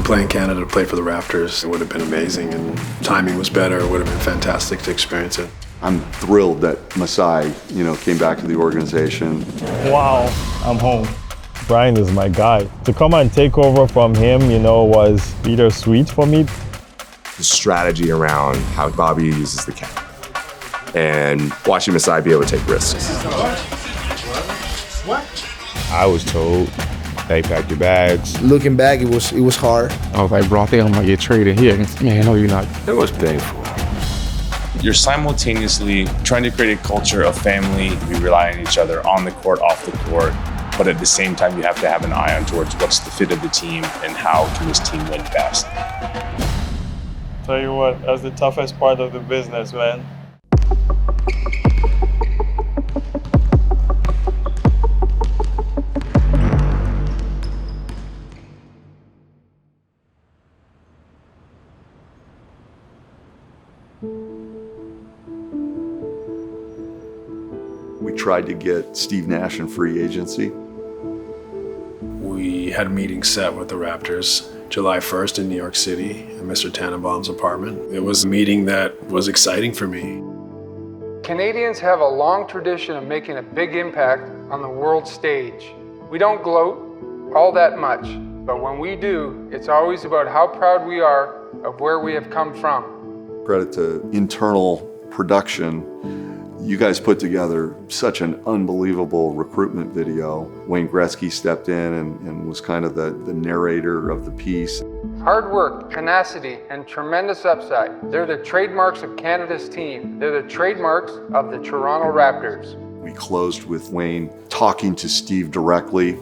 play in Canada, to play for the Raptors, it would have been amazing, and timing was better. It would have been fantastic to experience it. I'm thrilled that Masai, came back to the organization. Wow, I'm home. Bryan is my guy. To come and take over from him, was bittersweet for me. The strategy around how Bobby uses the cap and watching Masai be able to take risks. I was told, hey, pack your bags. Looking back, it was hard. I was like, bro, I think I'm gonna get traded here. Man, no, you're not. It was painful. You're simultaneously trying to create a culture of family. We rely on each other on the court, off the court. But at the same time, you have to have an eye on towards what's the fit of the team and how can this team win best. Tell you what, that's the toughest part of the business, man. We tried to get Steve Nash in free agency. We had a meeting set with the Raptors July 1st in New York City at Mr. Tannenbaum's apartment. It was a meeting that was exciting for me. Canadians have a long tradition of making a big impact on the world stage. We don't gloat all that much, but when we do, it's always about how proud we are of where we have come from. Credit to internal production. You guys put together such an unbelievable recruitment video. Wayne Gretzky stepped in and was kind of the narrator of the piece. Hard work, tenacity, and tremendous upside. They're the trademarks of Canada's team. They're the trademarks of the Toronto Raptors. We closed with Wayne talking to Steve directly.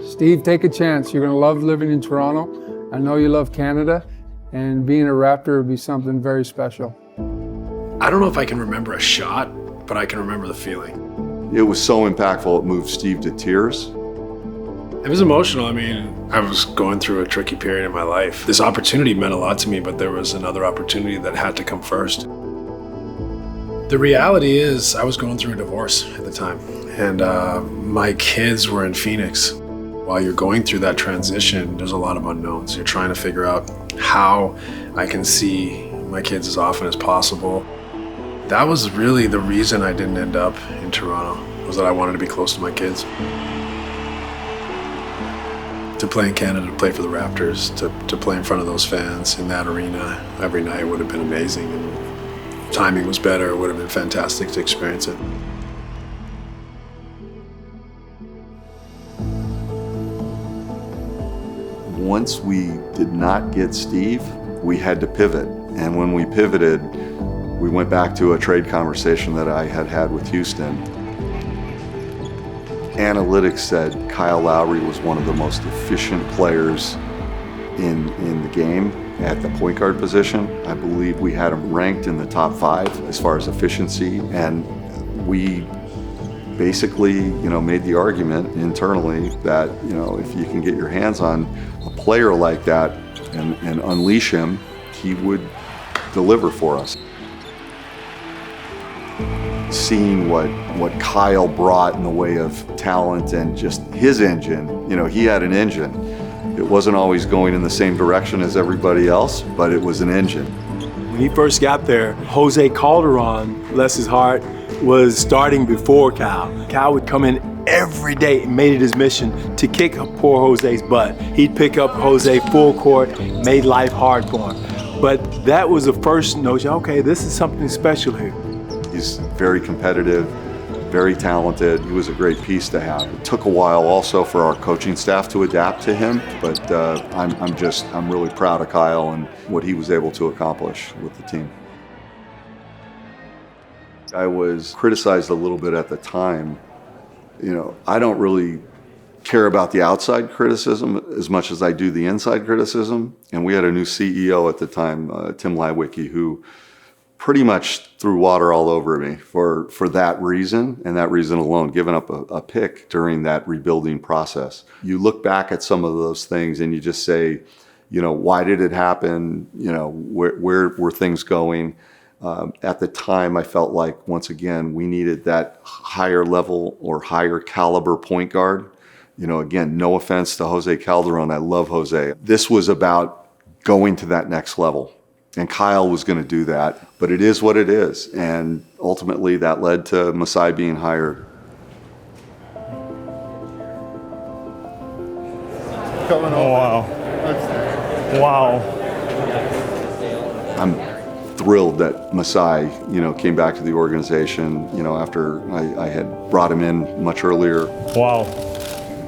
Steve, take a chance. You're going to love living in Toronto. I know you love Canada, and being a Raptor would be something very special. I don't know if I can remember a shot, but I can remember the feeling. It was so impactful, it moved Steve to tears. It was emotional. I mean, I was going through a tricky period in my life. This opportunity meant a lot to me, but there was another opportunity that had to come first. The reality is, I was going through a divorce at the time, and my kids were in Phoenix. While you're going through that transition, there's a lot of unknowns. You're trying to figure out how I can see my kids as often as possible. That was really the reason I didn't end up in Toronto, was that I wanted to be close to my kids. To play in Canada, to play for the Raptors, to play in front of those fans in that arena every night would have been amazing. And timing was better, it would have been fantastic to experience it. Once we did not get Steve, we had to pivot. And when we pivoted, we went back to a trade conversation that I had had with Houston. Analytics said Kyle Lowry was one of the most efficient players in the game at the point guard position. I believe we had him ranked in the top 5 as far as efficiency, and we basically, made the argument internally that, if you can get your hands on a player like that and unleash him, he would deliver for us. Seeing what Kyle brought in the way of talent and just his engine, he had an engine. It wasn't always going in the same direction as everybody else, but it was an engine. When he first got there, Jose Calderon, bless his heart, was starting before Kyle. Kyle would come in every day and made it his mission to kick poor Jose's butt. He'd pick up Jose full court, made life hard for him. But that was the first notion, okay, this is something special here. He's very competitive, very talented. He was a great piece to have. It took a while also for our coaching staff to adapt to him, but I'm really proud of Kyle and what he was able to accomplish with the team. I was criticized a little bit at the time. I don't really care about the outside criticism as much as I do the inside criticism. And we had a new CEO at the time, Tim Lywicki, who pretty much threw water all over me for that reason, and that reason alone, giving up a pick during that rebuilding process. You look back at some of those things and you just say, why did it happen? Where were things going? At the time, I felt like, once again, we needed that higher level or higher caliber point guard. You know, again, no offense to Jose Calderon. I love Jose. This was about going to that next level. And Kyle was going to do that. But it is what it is. And ultimately, that led to Masai being hired. Oh, wow. Wow. I'm thrilled that Masai, came back to the organization, after I had brought him in much earlier. Wow.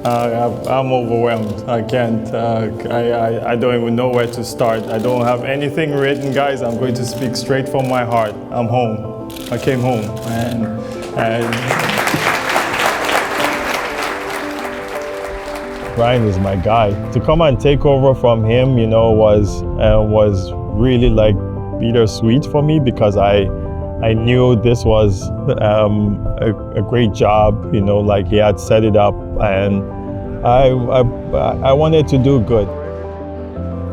I'm overwhelmed. I can't, I don't even know where to start. I don't have anything written, guys. I'm going to speak straight from my heart. I'm home. I came home. Bryan is my guy. To come and take over from him, was really like bittersweet for me, because I knew this was a great job, like he had set it up, and I wanted to do good.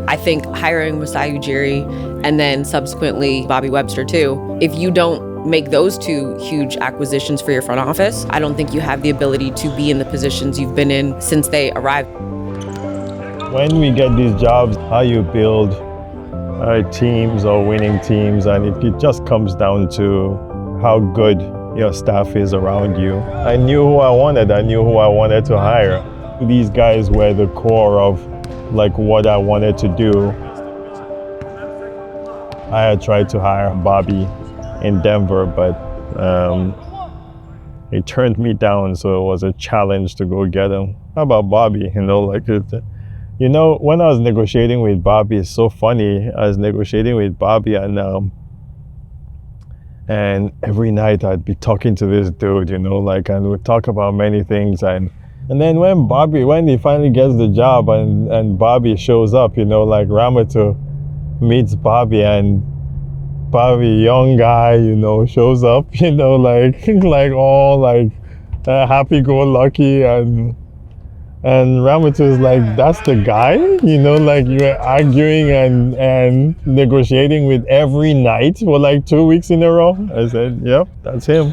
I think hiring Masai Ujiri and then subsequently Bobby Webster too, if you don't make those two huge acquisitions for your front office, I don't think you have the ability to be in the positions you've been in since they arrived. When we get these jobs, how you build teams or winning teams, and it just comes down to how good your staff is around you. I knew who I wanted. I knew who I wanted to hire. These guys were the core of like what I wanted to do. I had tried to hire Bobby in Denver, but he turned me down, so it was a challenge to go get him. How about Bobby? When I was negotiating with Bobby, it's so funny. I was negotiating with Bobby, and every night I'd be talking to this dude, and we'd talk about many things, and then when he finally gets the job, and Bobby shows up, Ramatu meets Bobby, and Bobby, young guy, shows up, all happy-go-lucky, and Ramatu is like, that's the guy? You were arguing and negotiating with every night for like 2 weeks in a row? I said, yep, that's him.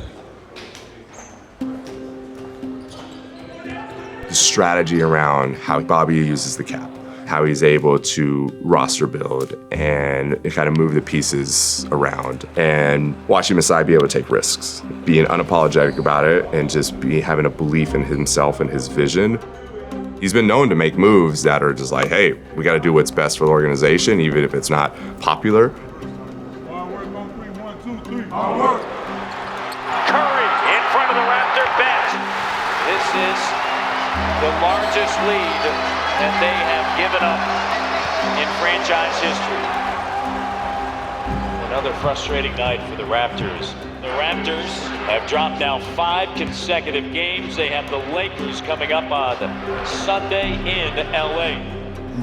The strategy around how Bobby uses the cap, how he's able to roster build and kind of move the pieces around, and watching Masai be able to take risks, being unapologetic about it, and just having a belief in himself and his vision. He's been known to make moves that are just like, hey, we got to do what's best for the organization, even if it's not popular. Curry in front of the Raptor bench. This is the largest lead that they have given up in franchise history. Another frustrating night for the Raptors. The Raptors have dropped now 5 consecutive games. They have the Lakers coming up on Sunday in LA.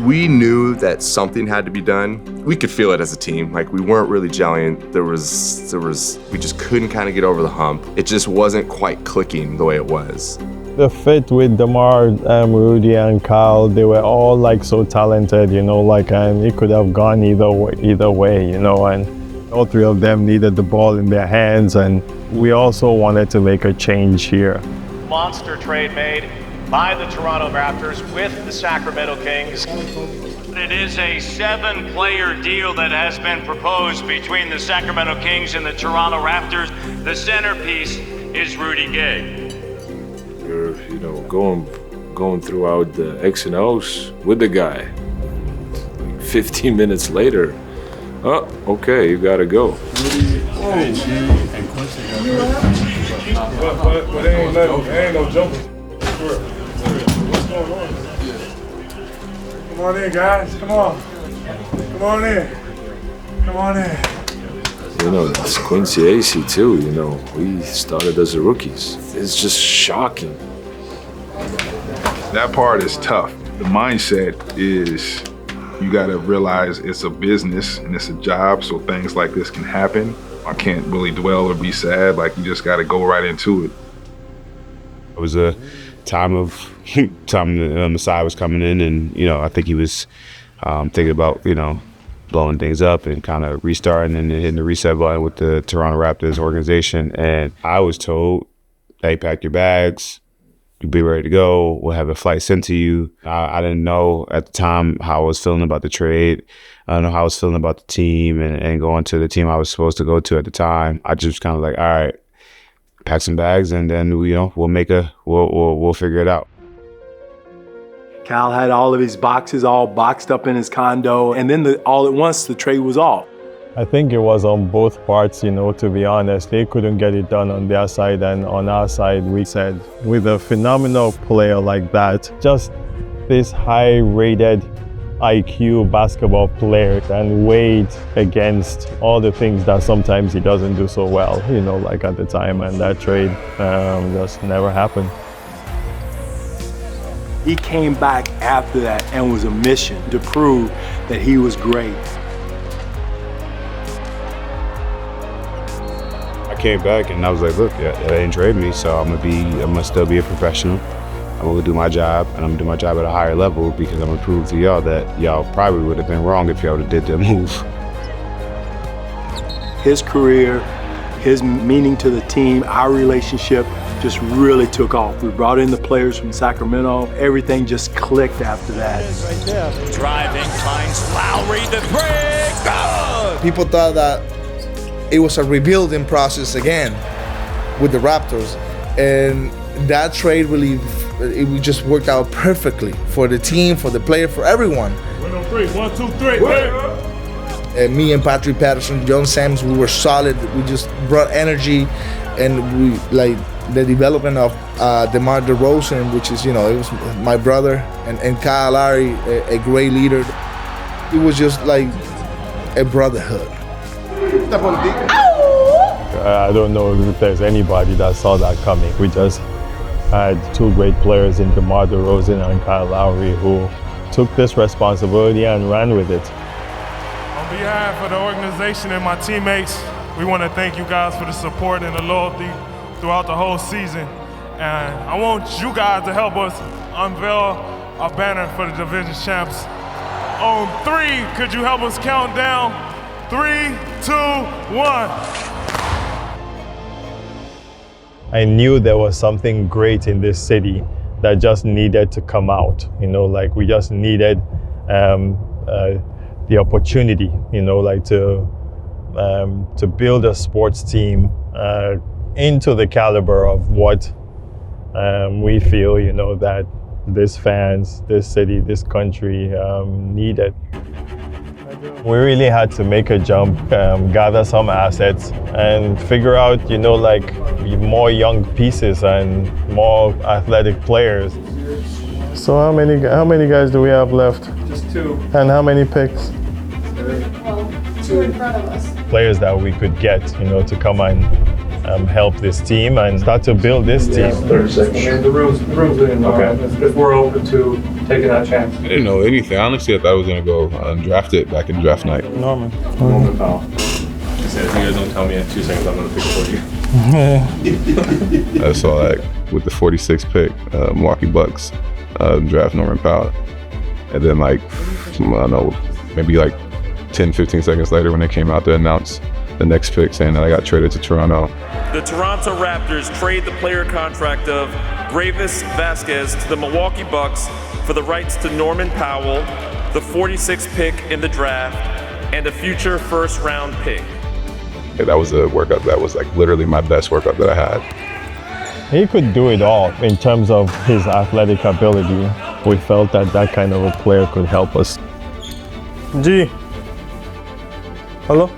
We knew that something had to be done. We could feel it as a team. Like, we weren't really gelling. We just couldn't kind of get over the hump. It just wasn't quite clicking the way it was. The fit with DeMar, Rudy, and Kyle, they were all like so talented, and it could have gone either way, and all three of them needed the ball in their hands, and we also wanted to make a change here. Monster trade made by the Toronto Raptors with the Sacramento Kings. It is a 7-player deal that has been proposed between the Sacramento Kings and the Toronto Raptors. The centerpiece is Rudy Gay. You're, going throughout the X and O's with the guy. 15 minutes later, oh, okay, you gotta go. But ain't no jumping. What's going on? Come on in, guys. Come on. Come on in. Come on in. It's Quincy AC too, we started as rookies. It's just shocking. That part is tough. The mindset is you gotta realize it's a business and it's a job, so things like this can happen. I can't really dwell or be sad, like you just gotta go right into it. It was a time that Masai was coming in, and I think he was thinking about blowing things up and kind of restarting and hitting the reset button with the Toronto Raptors organization. And I was told, hey, pack your bags, You'll be ready to go. We'll have a flight sent to you. I didn't know at the time how I was feeling about the trade. I don't know how I was feeling about the team and going to the team I was supposed to go to at the time. I just kind of like, all right, pack some bags and then we'll figure it out. Cal had all of his boxes all boxed up in his condo, and then all at once the trade was off. I think it was on both parts, to be honest. They couldn't get it done on their side, and on our side, we said, with a phenomenal player like that, just this high-rated IQ basketball player, and weighed against all the things that sometimes he doesn't do so well, like at the time, and that trade just never happened. He came back after that and was a mission to prove that he was great. I came back and I was like, look, they didn't trade me, so I'm gonna still be a professional. I'm gonna do my job, and I'm gonna do my job at a higher level because I'm gonna prove to y'all that y'all probably would have been wrong if y'all would have did the move. His career, his meaning to the team, our relationship just really took off. We brought in the players from Sacramento. Everything just clicked after that. Right there. Driving, finds Lowry, the three, good! People thought that it was a rebuilding process again with the Raptors. And that trade really, it just worked out perfectly for the team, for the player, for everyone. 1-on-3, 1, 2, 3. And me and Patrick Patterson, John Sams, we were solid. We just brought energy, and we the development of DeMar DeRozan, which is, it was my brother, and Kyle Lowry, a great leader. It was just like a brotherhood. I don't know if there's anybody that saw that coming. We just had two great players in DeMar DeRozan and Kyle Lowry who took this responsibility and ran with it. On behalf of the organization and my teammates, we want to thank you guys for the support and the loyalty throughout the whole season. And I want you guys to help us unveil a banner for the division champs. On 3, could you help us count down? 3, 2, 1. I knew there was something great in this city that just needed to come out. We just needed the opportunity, to build a sports team into the caliber of what we feel, that these fans, this city, this country needed. We really had to make a jump, gather some assets, and figure out, more young pieces and more athletic players. So how many guys do we have left? Just 2. And how many picks? Well, 2 in front of us. Players that we could get, to come and help this team and start to build this team. 30 seconds. And the room's in, if we're open to taking that chance. I didn't know anything. Honestly, I thought I was going to go undrafted back in draft night. Norman Powell. I said, if you guys don't tell me in 2 seconds, I'm going to pick for you. I saw with the 46th pick, Milwaukee Bucks draft Norman Powell. And then I don't know, maybe 10, 15 seconds later when they came out to announce the next pick saying that I got traded to Toronto. The Toronto Raptors trade the player contract of Gravis Vasquez to the Milwaukee Bucks for the rights to Norman Powell, the 46th pick in the draft, and a future first-round pick. Yeah, that was a workout that was literally my best workout that I had. He could do it all in terms of his athletic ability. We felt that kind of a player could help us. G. Hello?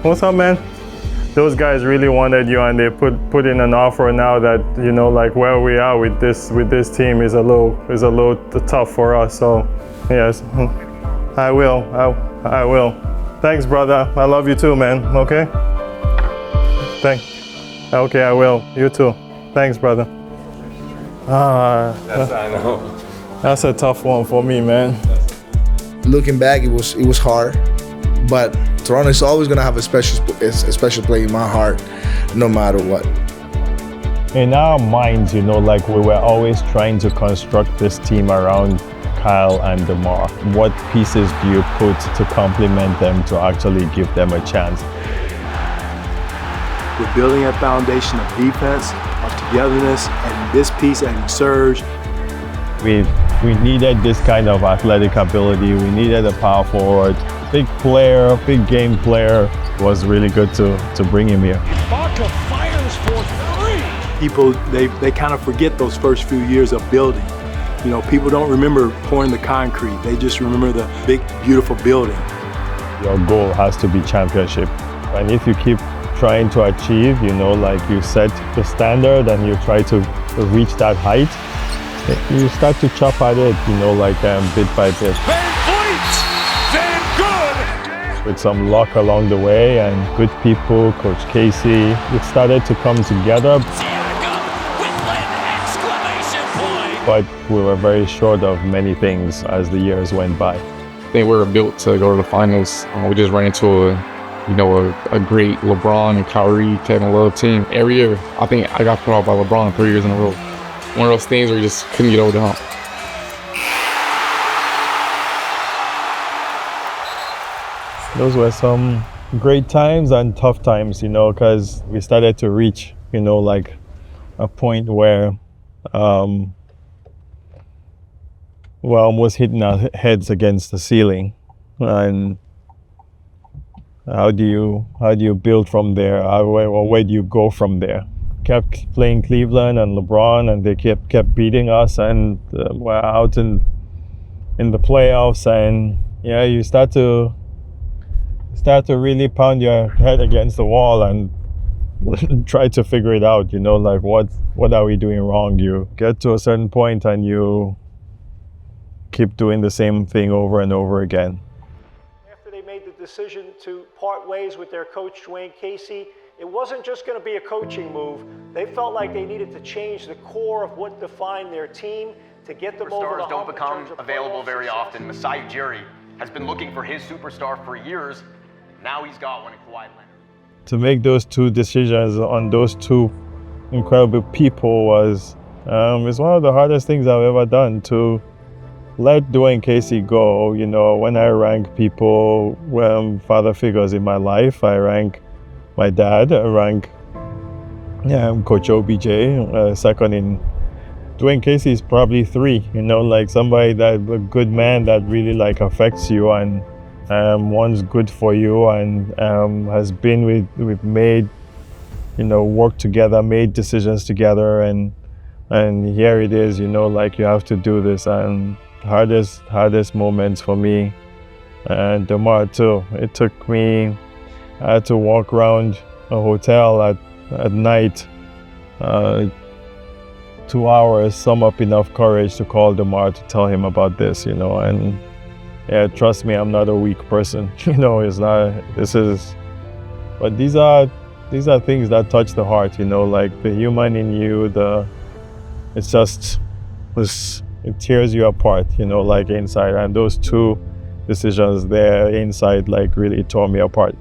What's up, man? Those guys really wanted you, and they put in an offer now that where we are with this team is a little tough for us. So yes, I will. Thanks, brother. I love you too, man. Okay. Okay, I will. You too. Thanks, brother. I know. That's a tough one for me, man. Looking back, it was hard, but Toronto is always gonna have a special place in my heart, no matter what. In our minds, we were always trying to construct this team around Kyle and DeMar. What pieces do you put to complement them to actually give them a chance? We're building a foundation of defense, of togetherness, and this piece and Serge. We needed this kind of athletic ability. We needed a power forward. Big player, big game player. It was really good to bring him here. Ibaka fires for three. People, they kind of forget those first few years of building. You know, people don't remember pouring the concrete. They just remember the big, beautiful building. Your goal has to be championship. And if you keep trying to achieve, you know, like you set the standard and you try to reach that height, you start to chop at it, you know, like bit by bit. Van good. With some luck along the way and good people, Coach Casey, it started to come together. But we were very short of many things as the years went by. I think we were built to go to the finals. We just ran into a great LeBron and Kyrie, Kevin Love team. Every year, I think I got put off by LeBron 3 years in a row. One of those things where you just couldn't get over the hump. Those were some great times and tough times, you know, because we started to reach, you know, like a point where we're almost hitting our heads against the ceiling. And how do you build from there? Where do you go from there? Kept playing Cleveland and LeBron, and they kept beating us, and we're out in the playoffs, and yeah, you start to really pound your head against the wall and try to figure it out, you know, like what are we doing wrong? You get to a certain point and you keep doing the same thing over and over again. After they made the decision to part ways with their coach, Dwayne Casey, it wasn't just going to be a coaching move. They felt like they needed to change the core of what defined their team to get them over the hump. Superstars don't become available very often. Masai Ujiri has been looking for his superstar for years. Now he's got one in Kawhi Leonard. To make those two decisions on those two incredible people was it's one of the hardest things I've ever done. To let Dwayne Casey go, you know, when I rank people, father figures in my life, I rank my dad, I rank Coach OBJ, second in Dwayne Casey is probably 3, you know, like somebody a good man that really like affects you and wants good for you and has been we've made, you know, worked together, made decisions together, and here it is, you know, like you have to do this. And hardest moments for me and DeMar too. It took me, I had to walk around a hotel at night, 2 hours, sum up enough courage to call DeMar to tell him about this, you know. And yeah, trust me, I'm not a weak person, you know. It's not, but these are things that touch the heart, you know, like the human in you, it tears you apart, you know, like inside. And those two decisions there inside, like really tore me apart.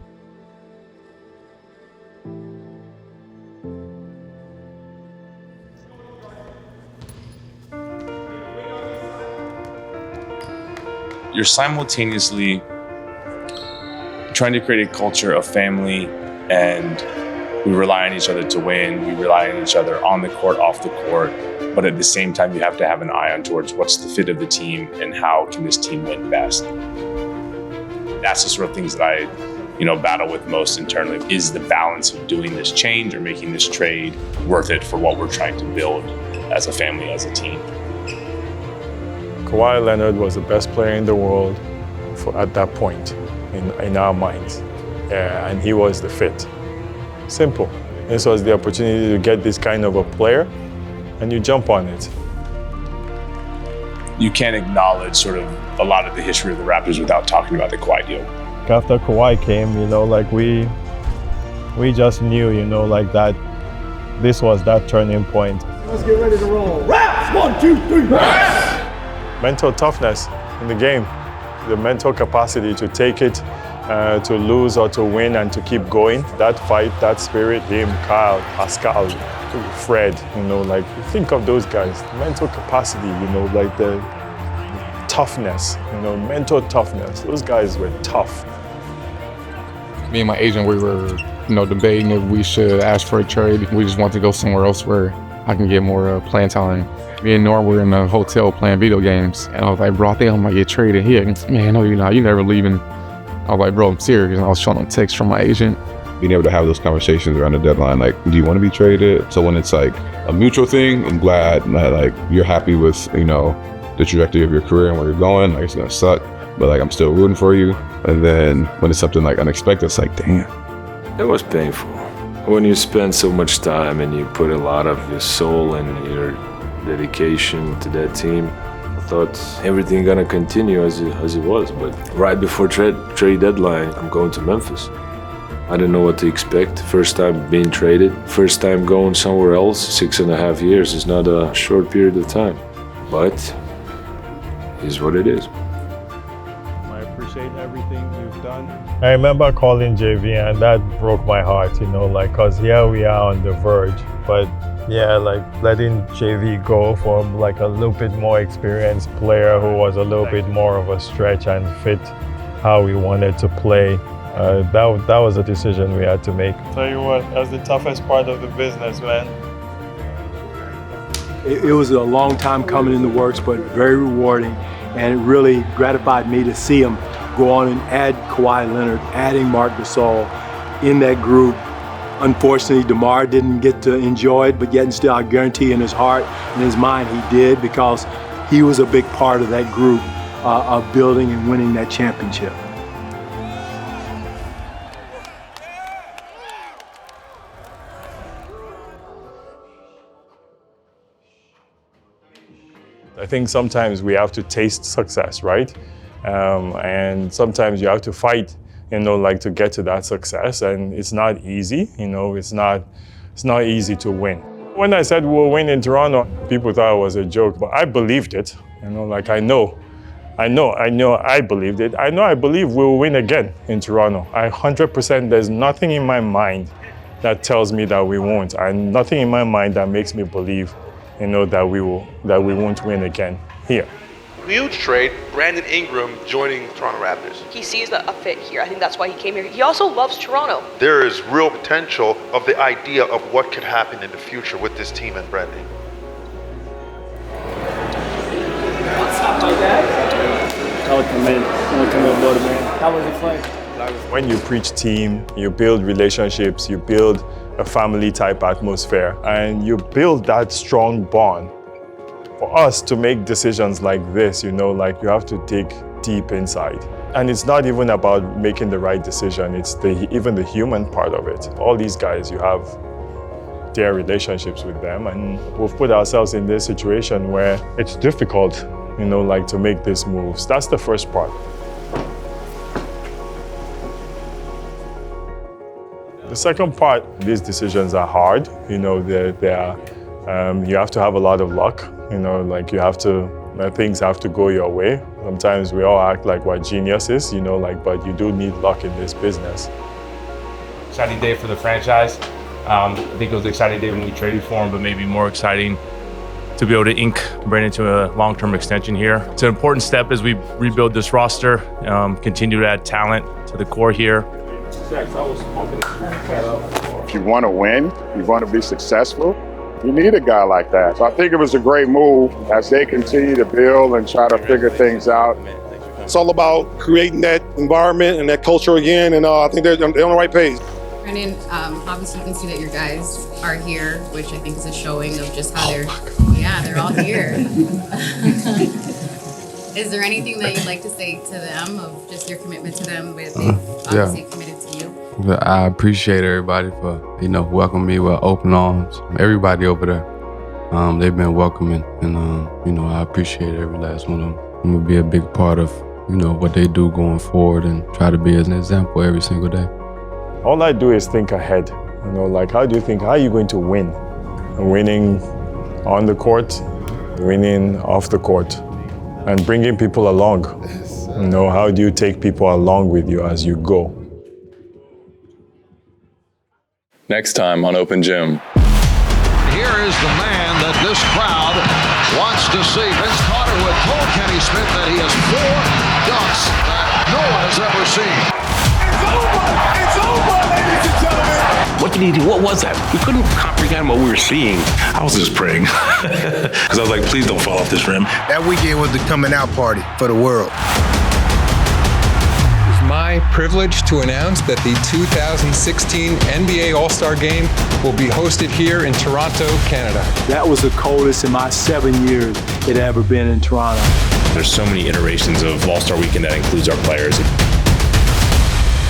You're simultaneously trying to create a culture of family, and we rely on each other to win. We rely on each other on the court, off the court. But at the same time, you have to have an eye on towards what's the fit of the team and how can this team win best. That's the sort of things that I, battle with most internally. Is the balance of doing this change or making this trade worth it for what we're trying to build as a family, as a team? Kawhi Leonard was the best player in the world at that point in our minds. And he was the fit. Simple. This was the opportunity to get this kind of a player, and you jump on it. You can't acknowledge sort of a lot of the history of the Raptors without talking about the Kawhi deal. After Kawhi came, like we just knew, like that this was that turning point. Let's get ready to roll. Raps! 1, 2, 3, Raps! Mental toughness in the game, the mental capacity to take it, to lose or to win and to keep going. That fight, that spirit, him, Kyle, Pascal, Fred, like think of those guys. Mental capacity, like the toughness, mental toughness. Those guys were tough. Me and my agent, we were, debating if we should ask for a trade. We just wanted to go somewhere else where I can get more playing time. Me and Norm were in a hotel playing video games, and I was like, bro, I think I'm gonna get traded here. Man, no, you're not. You never leaving. I was like, bro, I'm serious. And I was showing him text from my agent. Being able to have those conversations around the deadline, like, do you want to be traded? So when it's like a mutual thing, I'm glad that like you're happy with, you know, the trajectory of your career and where you're going. Like, it's gonna suck, but like I'm still rooting for you. And then when it's something like unexpected, it's like, damn. It was painful. When you spend so much time and you put a lot of your soul and your dedication to that team, I thought everything gonna continue as it was. But right before trade deadline, I'm going to Memphis. I didn't know what to expect. First time being traded, first time going somewhere else. 6.5 years is not a short period of time, but it's what it is. I appreciate everything you've done. I remember calling JV, and that broke my heart, you know, like, cause here we are on the verge, but yeah, like letting JV go for like a little bit more experienced player who was a little bit more of a stretch and fit how we wanted to play. That was a decision we had to make. Tell you what, that's the toughest part of the business, man. It was a long time coming in the works, but very rewarding, and it really gratified me to see him go on and add Kawhi Leonard, adding Marc Gasol in that group. Unfortunately, DeMar didn't get to enjoy it, but yet and still, I guarantee in his heart and his mind he did, because he was a big part of that group of building and winning that championship. I think sometimes we have to taste success, right? And sometimes you have to fight, you know, like to get to that success, and it's not easy, you know, it's not easy to win. When I said we'll win in Toronto, people thought it was a joke, but I believed it, you know, like I believed it. I believe we'll win again in Toronto. 100%, there's nothing in my mind that tells me that we won't, and nothing in my mind that makes me believe, you know, that we won't win again here. Huge trade, Brandon Ingram joining Toronto Raptors. He sees a fit here. I think that's why he came here. He also loves Toronto. There is real potential of the idea of what could happen in the future with this team and Brandon. What's up, my dad? I would come in aboard, man. How was it playing? When you preach team, you build relationships, you build a family type atmosphere, and you build that strong bond. For us to make decisions like this, you know, like you have to dig deep inside. And it's not even about making the right decision, it's even the human part of it. All these guys, you have their relationships with them, and we've put ourselves in this situation where it's difficult, you know, like to make these moves. That's the first part. The second part, these decisions are hard. You know, you have to have a lot of luck. You know, like things have to go your way. Sometimes we all act like we're geniuses, you know, like, but you do need luck in this business. Exciting day for the franchise. I think it was an exciting day when we traded for him, but maybe more exciting to be able to ink Brandon to a long-term extension here. It's an important step as we rebuild this roster, continue to add talent to the core here. If you want to win, you want to be successful, you need a guy like that. So I think it was a great move as they continue to build and try to figure things out. It's all about creating that environment and that culture again, and I think they're on the right page. Brandon, obviously you can see that your guys are here, which I think is a showing of just how they're all here. Is there anything that you'd like to say to them of just your commitment to them, but they've obviously committed to you? I appreciate everybody for, you know, welcoming me with open arms. Everybody over there, they've been welcoming, and you know, I appreciate every last one of them. I'm gonna be a big part of, you know, what they do going forward and try to be an example every single day. All I do is think ahead. You know, like how are you going to win? Winning on the court, winning off the court, and bringing people along. You know, how do you take people along with you as you go? Next time on Open Gym. Here is the man that this crowd wants to see. Vince Carter would told Kenny Smith that he has 4 dunks that no one has ever seen. It's over, ladies and gentlemen. What infinity, what was that? We couldn't comprehend what we were seeing. I was just praying because I was like, please don't fall off this rim. That weekend was the coming out party for the world. It's my privilege to announce that the 2016 NBA All-Star Game will be hosted here in Toronto, Canada. That was the coldest in my 7 years it had ever been in Toronto. There's so many iterations of All-Star Weekend that includes our players.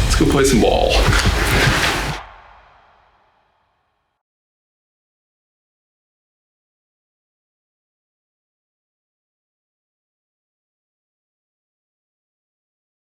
Let's go play some ball.